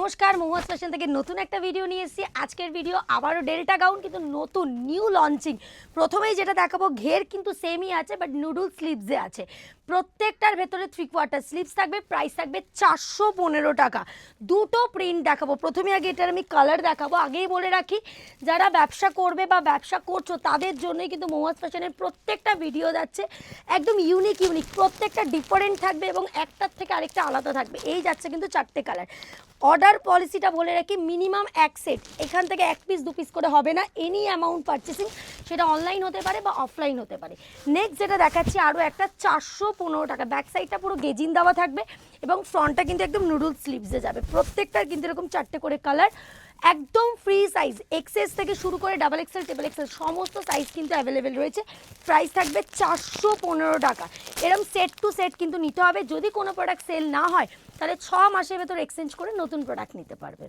নমস্কার, মহুয়াজ ফ্যাশন থেকে নতুন একটা ভিডিও নিয়ে এসেছি। আজকের ভিডিও আবারও ডেল্টা গাউন, কিন্তু নতুন নিউ লঞ্চিং। প্রথমেই যেটা দেখাবো, ঘের কিন্তু সেমই আছে, বাট নুডল স্লিভসে আছে। প্রত্যেকটার ভেতরে 3/4 স্লিভস থাকবে। প্রাইস থাকবে 415 টাকা। দুটো প্রিন্ট দেখাবো। প্রথমে আগে এটার আমি কালার দেখাবো। আগেই বলে রাখি, যারা ব্যবসা করবে বা ব্যবসা করছো তাদের জন্যই কিন্তু মহুয়াজ ফ্যাশনের প্রত্যেকটা ভিডিও যাচ্ছে একদম ইউনিক। প্রত্যেকটা ডিফারেন্ট থাকবে এবং একটার থেকে আরেকটা আলাদা থাকবে। এই যাচ্ছে কিন্তু 4টে কালার। অর্ডার পলিসিটা বলে রাখি, মিনিমাম এক সেট, এখান থেকে 1 পিস 2 পিস করে হবে না। এনি অ্যামাউন্ট পারচেসিং, সেটা অনলাইন হতে পারে বা অফলাইন হতে পারে। নেক্সট যেটা দেখাচ্ছি, আরও একটা 415 টাকা। ব্যাক সাইডটা পুরো গেজিন দেওয়া থাকবে এবং ফ্রন্টটা কিন্তু একদম নুডল স্লিভসে যাবে। প্রত্যেকটার কিন্তু এরকম 4টে করে কালার। একদম ফ্রি সাইজ, এক্সএস থেকে শুরু করে ডাবল এক্সেল, ট্রিপল এক্সেল সমস্ত সাইজ কিন্তু অ্যাভেলেবেল রয়েছে। প্রাইস থাকবে 415 টাকা। এরকম সেট টু সেট কিন্তু নিতে হবে। যদি কোনো প্রোডাক্ট সেল না হয় তাহলে 6 মাসের ভেতর এক্সচেঞ্জ করে নতুন প্রোডাক্ট নিতে পারবে।